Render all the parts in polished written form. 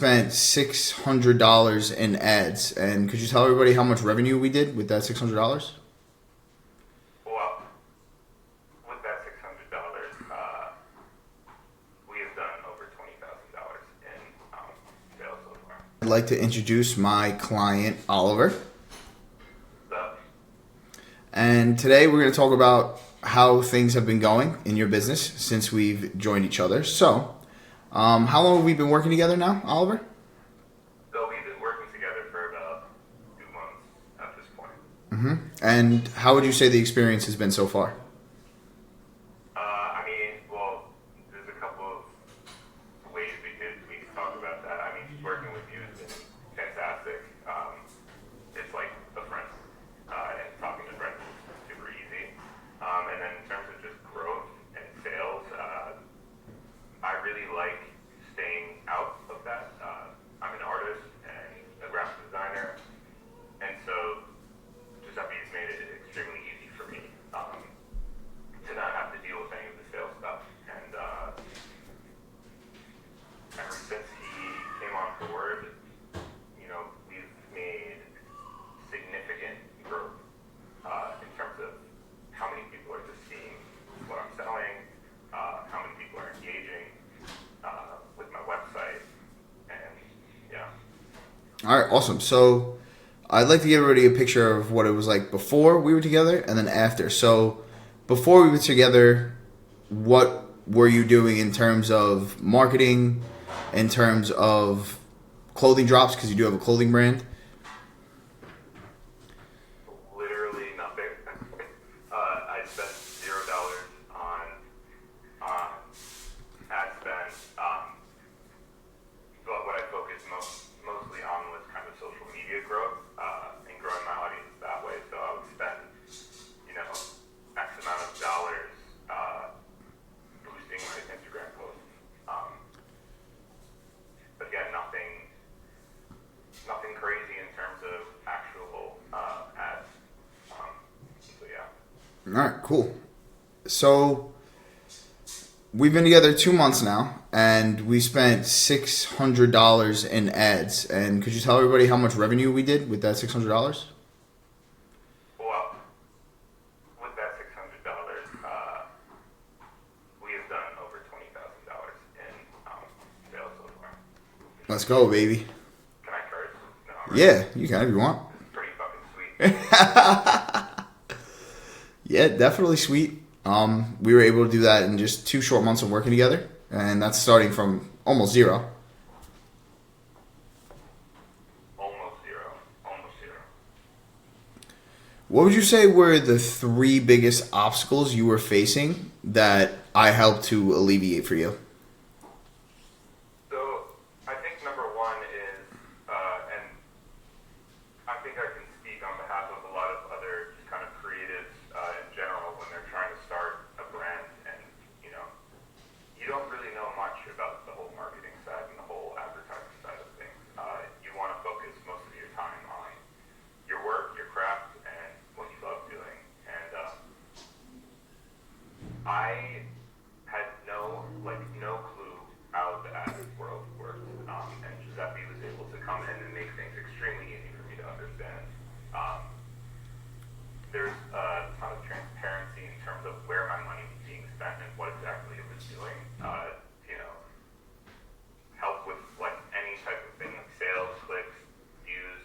spent $600 in ads. And could you tell everybody how much revenue we did with that $600? Well, with that $600, we have done over $20,000 in sales so far. I'd like to introduce my client, Oliver. And today we're going to talk about how things have been going in your business since we've joined each other. So, how long have we been working together now, Oliver? So we've been working together for about 2 months at this point. And how would you say the experience has been so far? Well, there's a couple of ways we can talk about that. Working with you has been fantastic. It's like a friend, and talking to friends is super easy. And then in terms of just growth and sales, I really like staying out of that. I'm an artist and a graphic designer, and so Giuseppe has made it extremely easy for me to not have to deal with any of the sales stuff. And ever since he came on board, we've made significant growth in terms of how many people are just seeing what I'm selling, how many people are engaging with my website, and yeah. All right, awesome. So, I'd like to give everybody a picture of what it was like before we were together and then after. So, before we were together, what were you doing in terms of marketing, in terms of clothing drops, because you do have a clothing brand? Literally nothing. I spent $0 on ad spend. But what I focused mostly on was kind of social media growth and growing my audience that way. So I would spend, X amount of dollars boosting my Instagram posts. But again, nothing crazy in terms of actual ads. So yeah. All right, cool. So, we've been together 2 months now, and we spent $600 in ads. And could you tell everybody how much revenue we did with that $600? Well, with that $600, we have done over $20,000 in sales so far. Let's go, baby. Can I curse? No. Yeah, you can if you want. It's pretty fucking sweet. Yeah, definitely sweet. We were able to do that in just 2 short months of working together, and that's starting from almost zero. Almost zero. What would you say were the 3 biggest obstacles you were facing that I helped to alleviate for you? So I think number one is, and I think I can speak on behalf of a lot of other just kind of creatives in general when they're trying to start a brand, and you don't really know much about the whole marketing side and the whole advertising side of things. You want to focus most of your time on your work, your craft, and what you love doing. And I had no clue how the ad world worked, and Giuseppe was able to come in and make things extremely easy for me to understand. There's a ton of transparency in terms of where my money was being spent and what exactly it was doing. Help with like any type of thing, like sales, clicks, views.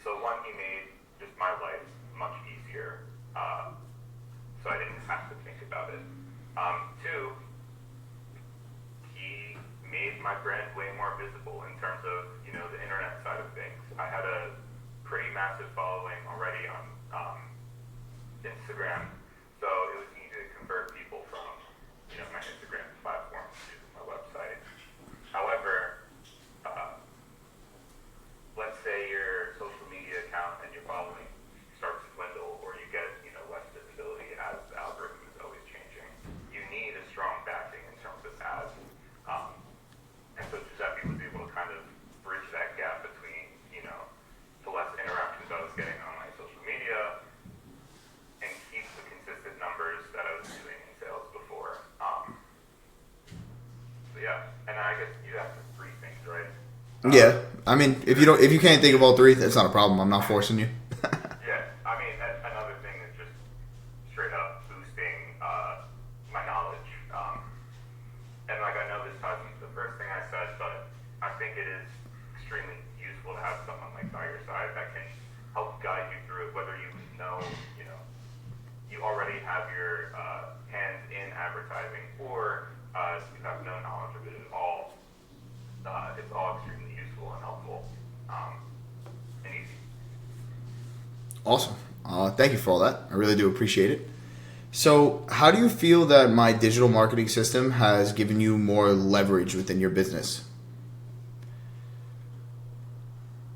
So one, he made just my life much easier, so I didn't have to think about it. Two, he made my brand way more visible in terms of the internet side of things. I had a pretty massive following already on Instagram, so it was easy to convert people from my Instagram platform to my website. However, let's say your social media account and your following starts to dwindle, or you get less visibility as the algorithm is always changing. You need a strong backing in terms of ads, and so Giuseppe was able to kind of bridge that gap between the less interactions I was getting on my social media and keep the three things, right? Yeah. I mean, if you can't think of all three, that's not a problem. I'm not forcing you. Yeah, I mean, another thing is just straight up boosting my knowledge. And like I know this ties into the first thing I said, but I think it is extremely useful to have someone like by your side that can help guide you through it, whether you know, you already have your hands in advertising or you have no knowledge of it at all. It's all extremely useful and helpful and easy. Awesome. Thank you for all that. I really do appreciate it. So, how do you feel that my digital marketing system has given you more leverage within your business?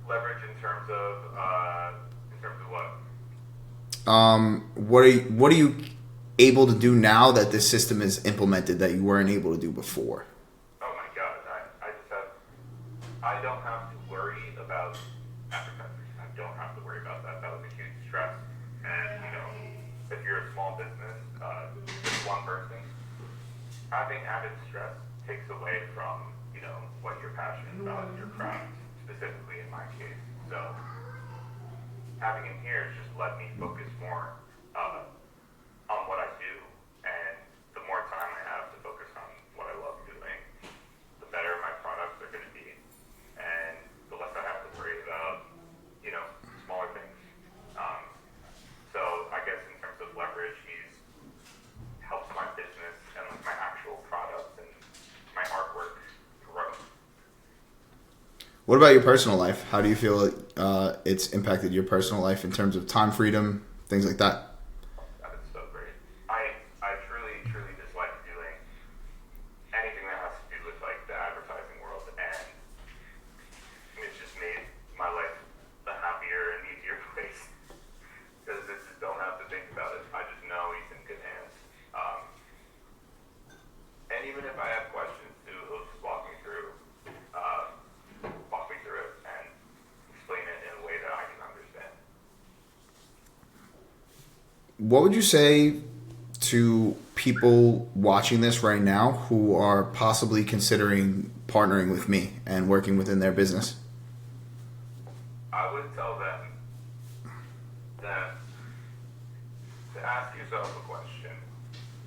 Leverage in terms of what? What are you able to do now that this system is implemented that you weren't able to do before? Oh my god, I don't have to worry about advertising. I don't have to worry about that. That was a huge stress. And if you're a small business, just one person, having added stress takes away from what you're passionate about in your craft, specifically in my case. So having him here has just let me focus more on what I do, and the more time I have to focus on what I love doing, the better my products are going to be, and the less I have to worry about smaller things. So I guess in terms of leverage, he's helps my business and like my actual products and my artwork grow. What about your personal life? How do you feel it's impacted your personal life in terms of time freedom, things like that? That is so great. I truly, truly dislike doing anything that has to do with like the advertising world, and it's just made my life a happier and easier place because I just don't have to think about it. I just know he's in good hands. And even if I have questions too, he'll just walk me through it and explain it in a way that I can understand. What would you say to people watching this right now who are possibly considering partnering with me and working within their business? I would tell them that to ask yourself a question,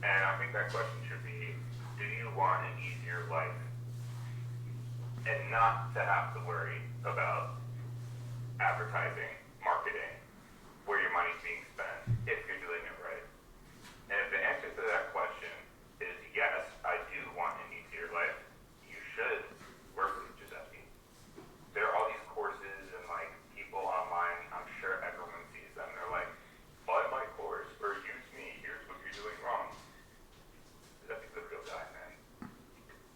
and I think that question should be, do you want an easier life? And not to have to worry about advertising, marketing, where your money's being spent, if you're doing it right. And if the answer to that question is yes, I do want an easier life, you should work with Giuseppe. There are all these courses and like people online, I'm sure everyone sees them, they're like, buy my course or use me, here's what you're doing wrong. Giuseppe's the real guy, man.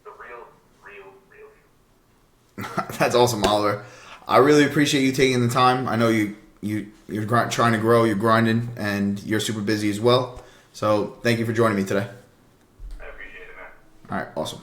The real. That's awesome, Oliver. I really appreciate you taking the time. I know you're trying to grow, you're grinding, and you're super busy as well. So thank you for joining me today. I appreciate it, man. All right, awesome.